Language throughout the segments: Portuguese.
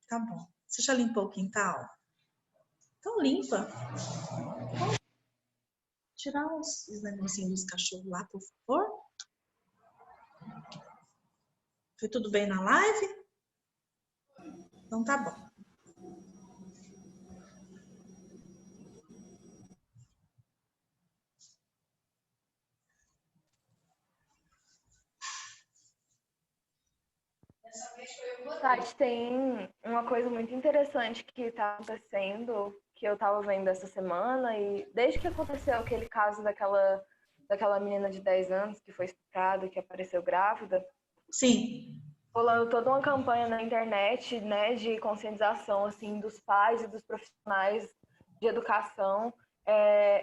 Tá bom. Você já limpou o quintal? Então limpa. Tirar os negocinhos dos cachorros lá, por favor. Foi tudo bem na live? Então tá bom. Tati, tem uma coisa muito interessante que está acontecendo, que eu estava vendo essa semana, e desde que aconteceu aquele caso daquela menina de 10 anos que foi estuprada, que apareceu grávida, Sim. rolando toda uma campanha na internet, né, de conscientização, assim, dos pais e dos profissionais de educação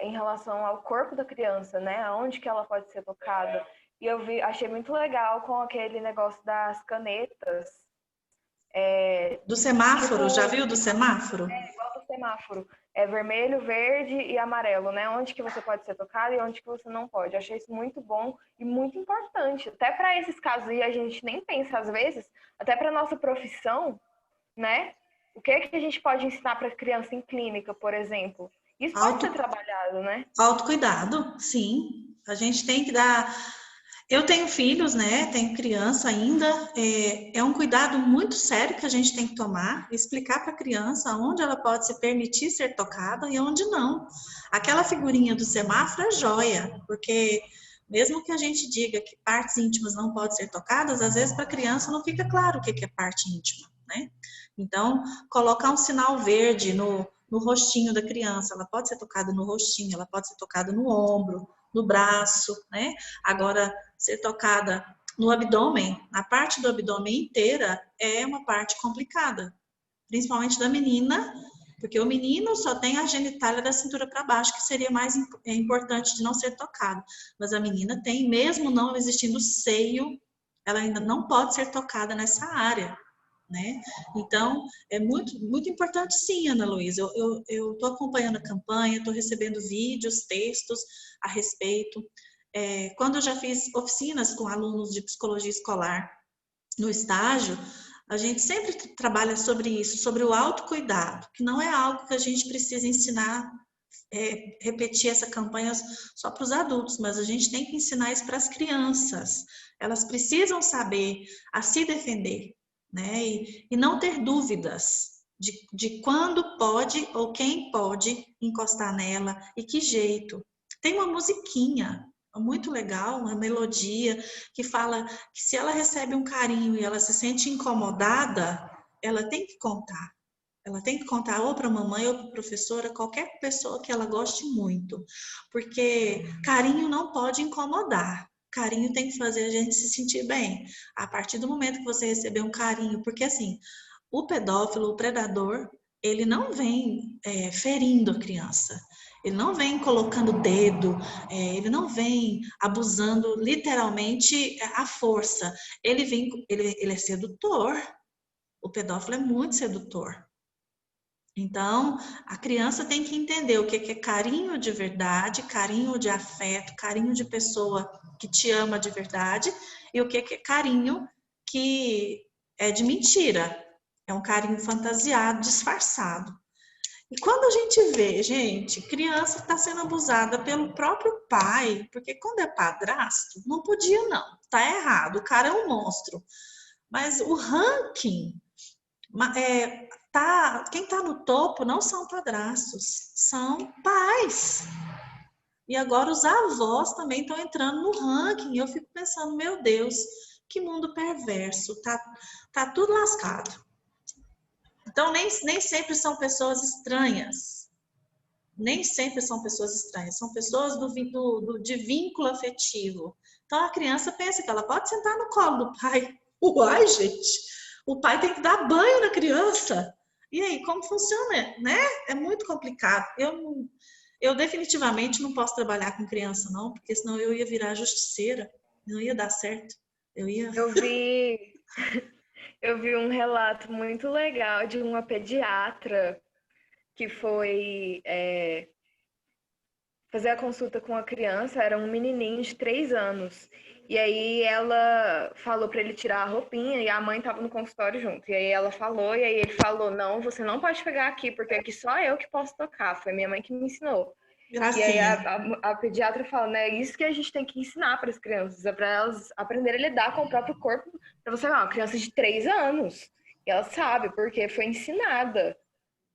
em relação ao corpo da criança, né, aonde que ela pode ser tocada. E achei muito legal com aquele negócio das canetas, Do semáforo, já tipo, viu do semáforo? igual do semáforo. É vermelho, verde e amarelo, né? Onde que você pode ser tocado e onde que você não pode. Eu achei isso muito bom e muito importante. Até para esses casos aí a gente nem pensa às vezes, até para nossa profissão, né? O que é que a gente pode ensinar para criança em clínica, por exemplo? Isso pode ser trabalhado, né? Autocuidado, sim. A gente tem que dar. Eu tenho filhos, né? Tenho criança ainda. É um cuidado muito sério que a gente tem que tomar, explicar para a criança onde ela pode se permitir ser tocada e onde não. Aquela figurinha do semáforo é joia, porque mesmo que a gente diga que partes íntimas não podem ser tocadas, às vezes para a criança não fica claro o que é parte íntima, né? Então, colocar um sinal verde no rostinho da criança, ela pode ser tocada no rostinho, ela pode ser tocada no ombro, no braço, né? Agora, ser tocada no abdômen, a parte do abdômen inteira é uma parte complicada, principalmente da menina, porque o menino só tem a genitália da cintura para baixo, que seria mais importante de não ser tocado. Mas a menina tem, mesmo não existindo seio, ela ainda não pode ser tocada nessa área, né? Então, é muito importante sim, Ana Luísa. Eu estou acompanhando a campanha, estou recebendo vídeos, textos a respeito. Quando eu já fiz oficinas com alunos de psicologia escolar no estágio, a gente sempre trabalha sobre isso, sobre o autocuidado, que não é algo que a gente precisa ensinar, repetir essa campanha só para os adultos, mas a gente tem que ensinar isso para as crianças. Elas precisam saber a se defender, né? E não ter dúvidas de quando pode ou quem pode encostar nela e que jeito. Tem uma musiquinha muito legal, uma melodia que fala que se ela recebe um carinho e ela se sente incomodada, ela tem que contar. Ela tem que contar ou para a mamãe ou para a professora, qualquer pessoa que ela goste muito. Porque carinho não pode incomodar. Carinho tem que fazer a gente se sentir bem. A partir do momento que você receber um carinho, porque assim, o pedófilo, o predador, ele não vem ferindo a criança. Ele não vem colocando dedo, ele não vem abusando literalmente a força. Ele é sedutor. O pedófilo é muito sedutor. Então, a criança tem que entender o que é carinho de verdade, carinho de afeto, carinho de pessoa que te ama de verdade, e o que é carinho que é de mentira. É um carinho fantasiado, disfarçado. E quando a gente vê, gente, criança está sendo abusada pelo próprio pai, porque quando é padrasto, não podia não, tá errado, o cara é um monstro. Mas o ranking quem está no topo não são padrastos, são pais. E agora os avós também estão entrando no ranking. Eu fico pensando, meu Deus, que mundo perverso, tá tudo lascado. Então, nem sempre são pessoas estranhas. Nem sempre são pessoas estranhas, são pessoas de vínculo afetivo. Então, a criança pensa que ela pode sentar no colo do pai. Uai, gente, o pai tem que dar banho na criança. E aí, como funciona, né? É muito complicado. Eu definitivamente não posso trabalhar com criança, não, porque senão eu ia virar justiceira, não ia dar certo. Eu vi, eu vi um relato muito legal de uma pediatra que foi fazer a consulta com a criança, era um menininho de 3 anos. E aí ela falou para ele tirar a roupinha e a mãe tava no consultório junto. E aí ela falou, e aí ele falou: não, você não pode pegar aqui, porque aqui só eu que posso tocar. Foi minha mãe que me ensinou. E aí Gracinha. a pediatra fala, né? É isso que a gente tem que ensinar para as crianças, é para elas aprenderem a lidar com o próprio corpo. Para você ver, uma criança de 3 anos. E ela sabe, porque foi ensinada,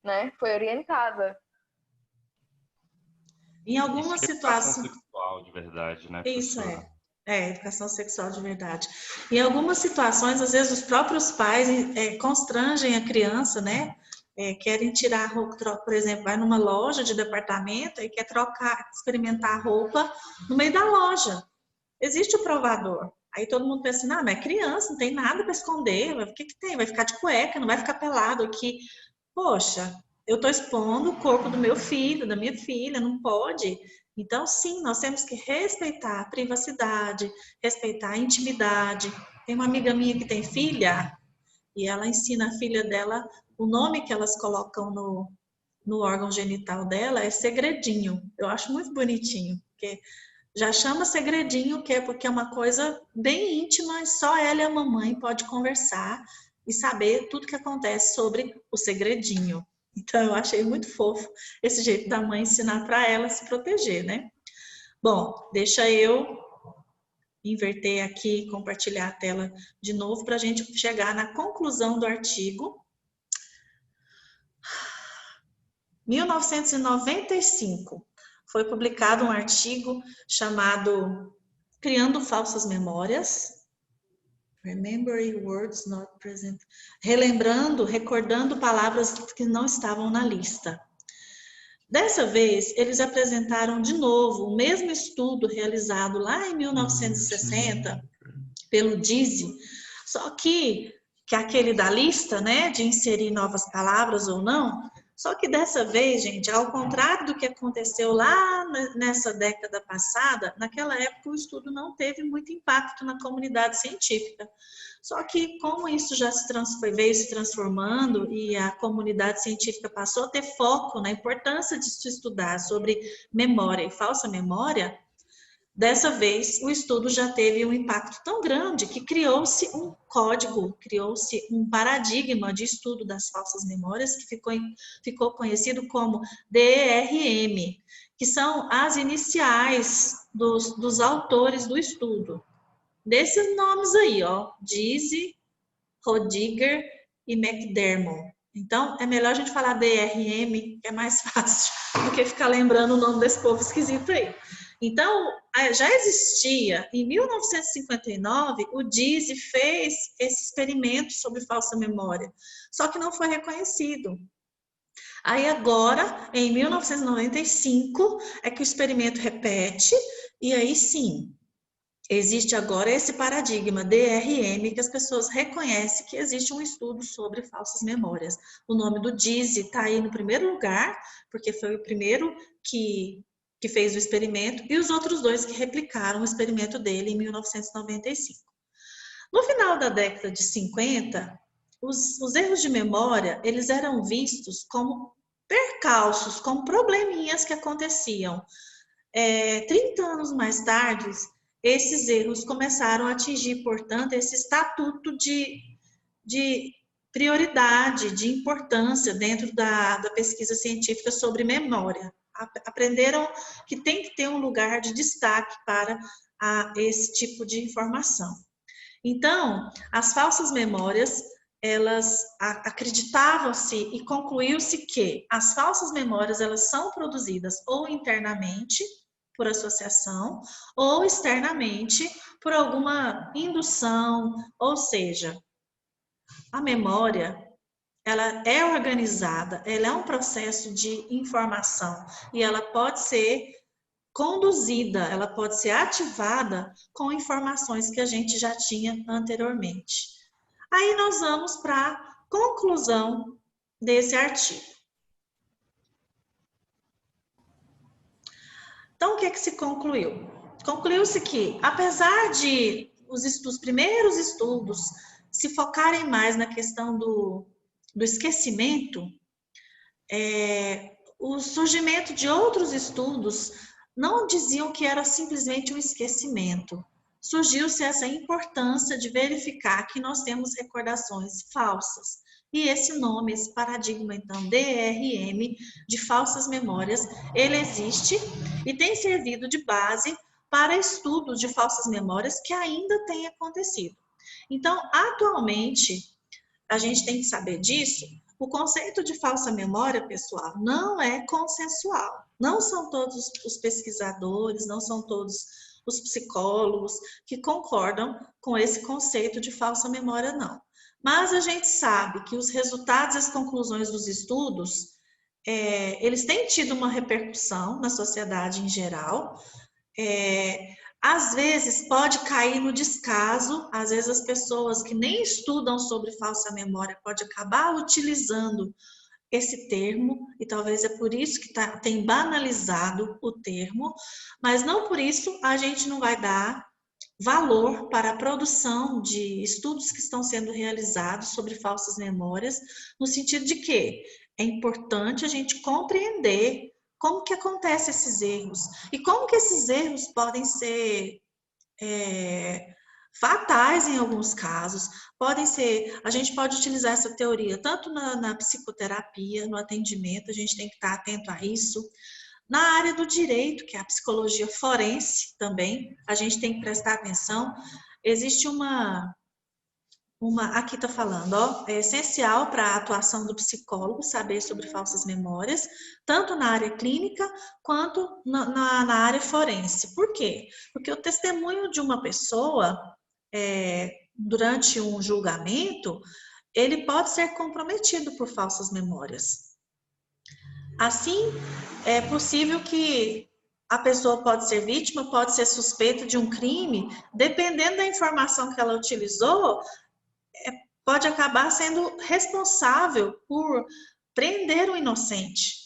né? Foi orientada. Em Isso algumas que é educação situações. sexual de verdade, né, Isso professora? educação sexual de verdade. Em algumas situações, às vezes, os próprios pais constrangem a criança, né? Querem tirar a roupa, por exemplo, vai numa loja de departamento e quer trocar, experimentar a roupa no meio da loja. Existe o provador. Aí todo mundo pensa, não, mas é criança, não tem nada para esconder, o que que tem? Vai ficar de cueca, não vai ficar pelado aqui. Poxa, eu estou expondo o corpo do meu filho, da minha filha, não pode. Então, sim, nós temos que respeitar a privacidade, respeitar a intimidade. Tem uma amiga minha que tem filha e ela ensina a filha dela, o nome que elas colocam no órgão genital dela é segredinho. Eu acho muito bonitinho, porque já chama segredinho, que é porque é uma coisa bem íntima, só ela e a mamãe pode conversar e saber tudo que acontece sobre o segredinho. Então, eu achei muito fofo esse jeito da mãe ensinar para ela se proteger, né? Bom, deixa eu inverter aqui, compartilhar a tela de novo para a gente chegar na conclusão do artigo. 1995, foi publicado um artigo chamado Criando Falsas Memórias, Remembering Words Not Present, relembrando, recordando palavras que não estavam na lista. Dessa vez, eles apresentaram de novo o mesmo estudo realizado lá em 1960 pelo Dizzy, só que aquele da lista, né, de inserir novas palavras ou não, só que dessa vez, gente, ao contrário do que aconteceu lá nessa década passada, naquela época o estudo não teve muito impacto na comunidade científica. Só que como isso já veio se transformando e a comunidade científica passou a ter foco na importância de se estudar sobre memória e falsa memória, dessa vez, o estudo já teve um impacto tão grande que criou-se um código, criou-se um paradigma de estudo das falsas memórias que ficou conhecido como DRM, que são as iniciais dos autores do estudo. Desses nomes aí, ó, Dizzy, Rodiger e McDermott. Então, é melhor a gente falar DRM, que é mais fácil do que ficar lembrando o nome desse povo esquisito aí. Então, já existia, em 1959, o Dizzy fez esse experimento sobre falsa memória, só que não foi reconhecido. Aí agora, em 1995, é que o experimento repete, e aí sim, existe agora esse paradigma DRM, que as pessoas reconhecem que existe um estudo sobre falsas memórias. O nome do Dizzy está aí no primeiro lugar, porque foi o primeiro que fez o experimento, e os outros dois que replicaram o experimento dele em 1995. No final da década de 50, os erros de memória, eles eram vistos como percalços, como probleminhas que aconteciam. 30 anos mais tarde, esses erros começaram a atingir, portanto, esse estatuto de prioridade, de importância dentro da pesquisa científica sobre memória. Aprenderam que tem que ter um lugar de destaque para esse tipo de informação. Então, as falsas memórias, elas acreditavam-se e concluiu-se que as falsas memórias, elas são produzidas ou internamente, por associação, ou externamente, por alguma indução, ou seja, a memória, ela é organizada, ela é um processo de informação e ela pode ser conduzida, ela pode ser ativada com informações que a gente já tinha anteriormente. Aí nós vamos para a conclusão desse artigo. Então, o que é que se concluiu? Concluiu-se que, apesar de os primeiros estudos se focarem mais na questão do esquecimento, o surgimento de outros estudos não diziam que era simplesmente um esquecimento, surgiu-se essa importância de verificar que nós temos recordações falsas. E esse nome, esse paradigma, então, DRM, de falsas memórias, ele existe e tem servido de base para estudos de falsas memórias que ainda têm acontecido. Então, atualmente, a gente tem que saber disso. O conceito de falsa memória, pessoal, não é consensual. Não são todos os pesquisadores, não são todos os psicólogos que concordam com esse conceito de falsa memória, não. Mas a gente sabe que os resultados e as conclusões dos estudos, eles têm tido uma repercussão na sociedade em geral. Às vezes pode cair no descaso, às vezes as pessoas que nem estudam sobre falsa memória podem acabar utilizando esse termo, e talvez é por isso que tem banalizado o termo, mas não por isso a gente não vai dar valor para a produção de estudos que estão sendo realizados sobre falsas memórias, no sentido de que é importante a gente compreender como que acontecem esses erros e como que esses erros podem ser fatais em alguns casos, podem ser, a gente pode utilizar essa teoria tanto na psicoterapia, no atendimento, a gente tem que estar atento a isso. Na área do direito, que é a psicologia forense também, a gente tem que prestar atenção. Existe aqui está falando, ó, é essencial para a atuação do psicólogo saber sobre falsas memórias, tanto na área clínica quanto na área forense. Por quê? Porque o testemunho de uma pessoa, durante um julgamento, ele pode ser comprometido por falsas memórias. Assim, é possível que a pessoa pode ser vítima, pode ser suspeita de um crime, dependendo da informação que ela utilizou, pode acabar sendo responsável por prender o inocente.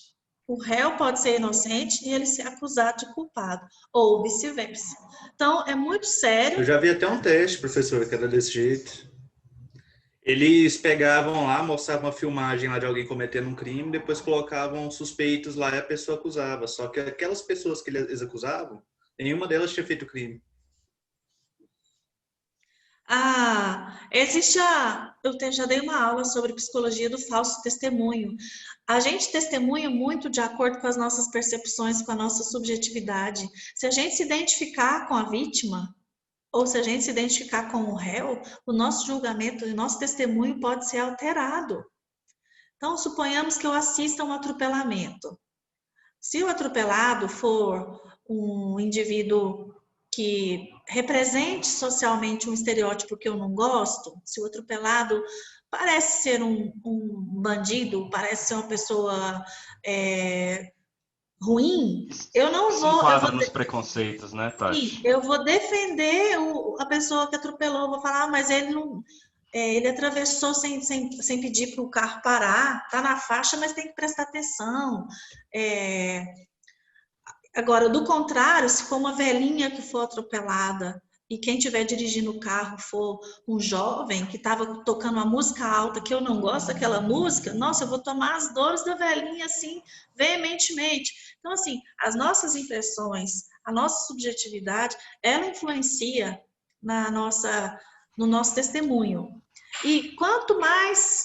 O réu pode ser inocente e ele ser acusado de culpado, ou vice-versa. Então, é muito sério. Eu já vi até um teste, professora, que era desse jeito. Eles pegavam lá, mostravam uma filmagem lá de alguém cometendo um crime, depois colocavam suspeitos lá e a pessoa acusava. Só que aquelas pessoas que eles acusavam, nenhuma delas tinha feito crime. Eu já dei uma aula sobre psicologia do falso testemunho. A gente testemunha muito de acordo com as nossas percepções, com a nossa subjetividade. Se a gente se identificar com a vítima, ou se a gente se identificar com o réu, o nosso julgamento, o nosso testemunho pode ser alterado. Então, suponhamos que eu assista a um atropelamento. Se o atropelado for um indivíduo que represente socialmente um estereótipo que eu não gosto, se o atropelado parece ser um bandido, parece ser uma pessoa ruim, eu não vou... enquadra nos preconceitos, né, Tati? Sim, eu vou defender a pessoa que atropelou, vou falar, mas ele não... ele atravessou sem pedir para o carro parar, tá na faixa, mas tem que prestar atenção. Agora, do contrário, se for uma velhinha que for atropelada e quem estiver dirigindo o carro for um jovem que estava tocando uma música alta, que eu não gosto daquela música, nossa, eu vou tomar as dores da velhinha assim, veementemente. Então, assim, as nossas impressões, a nossa subjetividade, ela influencia no nosso testemunho. E quanto mais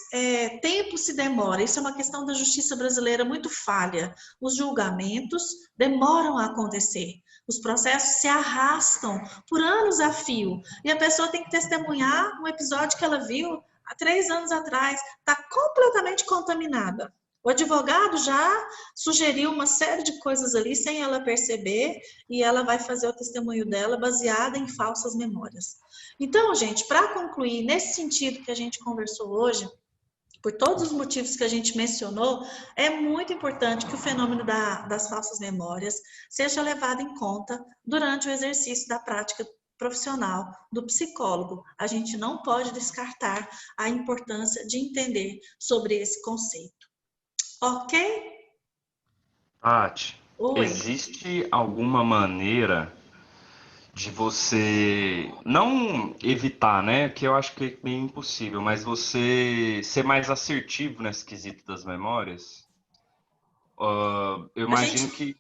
tempo se demora, isso é uma questão da justiça brasileira muito falha, os julgamentos demoram a acontecer, os processos se arrastam por anos a fio, e a pessoa tem que testemunhar um episódio que ela viu há 3 anos atrás, está completamente contaminada. O advogado já sugeriu uma série de coisas ali sem ela perceber e ela vai fazer o testemunho dela baseada em falsas memórias. Então, gente, para concluir, nesse sentido que a gente conversou hoje, por todos os motivos que a gente mencionou, é muito importante que o fenômeno das falsas memórias seja levado em conta durante o exercício da prática profissional do psicólogo. A gente não pode descartar a importância de entender sobre esse conceito. Ok? Tati, Oi. existe alguma maneira de você não evitar, né? Que eu acho que é meio impossível, mas você ser mais assertivo nesse quesito das memórias? Eu imagino que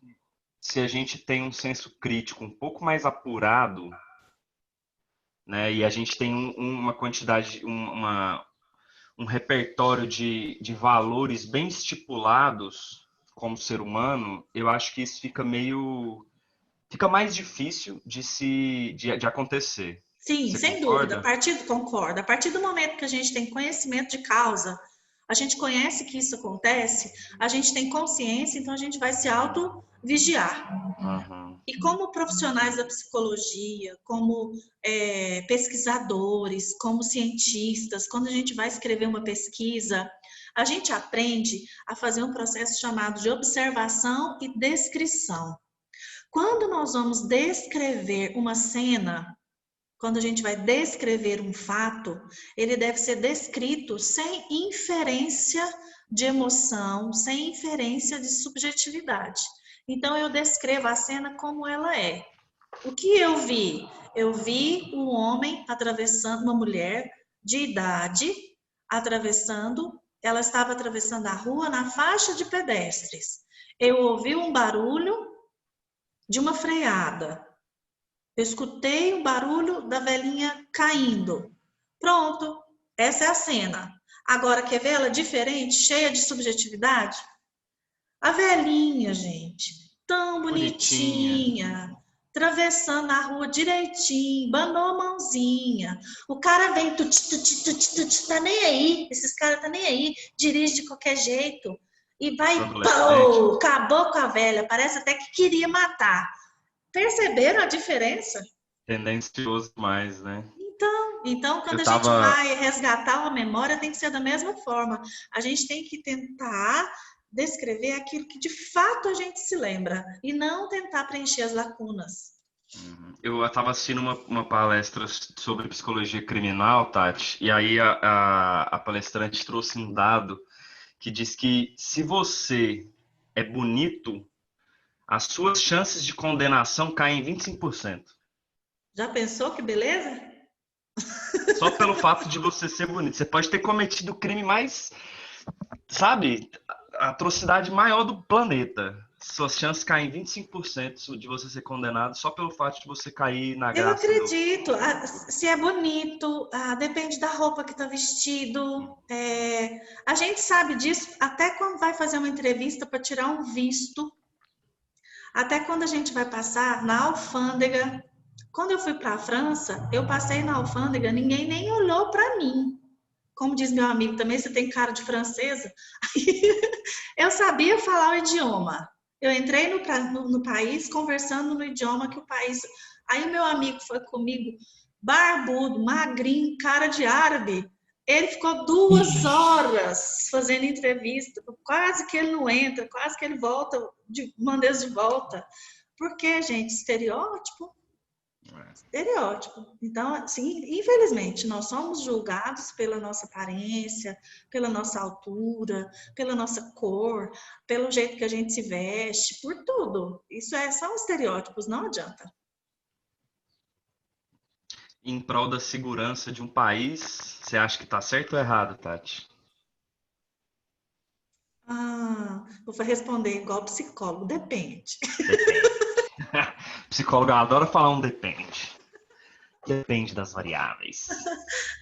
se a gente tem um senso crítico um pouco mais apurado, né? E a gente tem uma quantidade, um repertório de valores bem estipulados como ser humano, eu acho que isso fica mais difícil de acontecer. Sim, Você sem dúvida, concorda? concordo. A partir do momento que a gente tem conhecimento de causa, a gente conhece que isso acontece, a gente tem consciência, então a gente vai se auto-vigiar. Uhum. E como profissionais da psicologia, como pesquisadores, como cientistas, quando a gente vai escrever uma pesquisa, a gente aprende a fazer um processo chamado de observação e descrição. Quando nós vamos descrever uma cena, quando a gente vai descrever um fato, ele deve ser descrito sem inferência de emoção, sem inferência de subjetividade. Então, eu descrevo a cena como ela é. O que eu vi? Eu vi um homem atravessando, uma mulher de idade, ela estava atravessando a rua na faixa de pedestres. Eu ouvi um barulho de uma freada. Eu escutei o barulho da velhinha caindo. Pronto, essa é a cena. Agora, quer ver ela diferente, cheia de subjetividade? A velhinha, gente, tão Bonitinha. bonitinha, atravessando a rua direitinho, banou a mãozinha. O cara vem, tá nem aí, esses caras tá nem aí, dirige de qualquer jeito. E vai, Adolescente. pô, acabou com a velha, parece até que queria matar. Perceberam a diferença? Tendencioso mais, né? Então, quando Eu a gente tava. vai resgatar uma memória, tem que ser da mesma forma. A gente tem que tentar descrever aquilo que de fato a gente se lembra e não tentar preencher as lacunas. Eu estava assistindo uma palestra sobre psicologia criminal, Tati, e aí a palestrante trouxe um dado que diz que se você é bonito, as suas chances de condenação caem em 25%. Já pensou que beleza? Só pelo fato de você ser bonito. Você pode ter cometido o crime mais, sabe, a atrocidade maior do planeta. Suas chances caem em 25% de você ser condenado só pelo fato de você cair na Eu graça do. acredito. Se é bonito, depende da roupa que está vestido. A gente sabe disso até quando vai fazer uma entrevista para tirar um visto. Até quando a gente vai passar na alfândega. Quando eu fui para a França, eu passei na alfândega, ninguém nem olhou para mim. Como diz meu amigo também, você tem cara de francesa. Eu sabia falar o idioma. Eu entrei no país conversando no idioma que o país. Aí meu amigo foi comigo, barbudo, magrinho, cara de árabe. Ele ficou 2 horas fazendo entrevista, quase que ele não entra, quase que ele volta, manda de volta. Porque, gente, estereótipo. Então, assim, infelizmente, nós somos julgados pela nossa aparência, pela nossa altura, pela nossa cor, pelo jeito que a gente se veste, por tudo. Isso são estereótipos, não adianta. Em prol da segurança de um país, você acha que está certo ou errado, Tati? Vou responder igual psicólogo, depende. Depende. Psicólogo adora falar um depende. Depende das variáveis.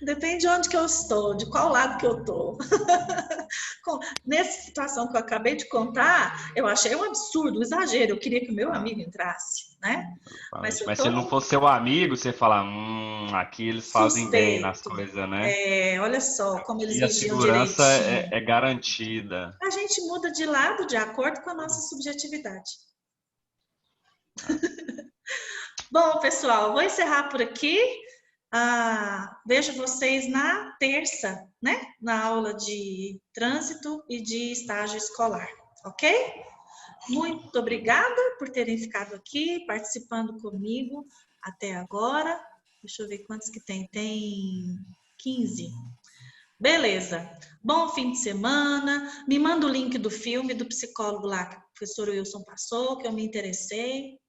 Depende de onde que eu estou, de qual lado que eu estou. Nessa situação que eu acabei de contar, eu achei um absurdo, um exagero. Eu queria que o meu amigo entrasse, né? Mas se ele não fosse seu amigo, você fala, aqui eles fazem bem nas suspeito. coisas, né? Olha só como eles E a vigiam segurança direitinho. é garantida. A gente muda de lado de acordo com a nossa subjetividade. Bom, pessoal, vou encerrar por aqui. Vejo vocês na terça, né? Na aula de trânsito e de estágio escolar, ok? Muito obrigada por terem ficado aqui, participando comigo até agora. Deixa eu ver quantos que tem. Tem 15. Beleza. Bom fim de semana. Me manda o link do filme do psicólogo lá que o professor Wilson passou, que eu me interessei.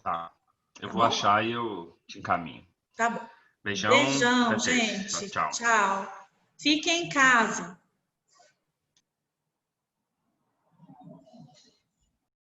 Tá. Eu Tá vou bom? achar e eu te encaminho. Tá bom. Beijão. Beijão, Até terça. gente. Tchau. Tchau. Fiquem em casa.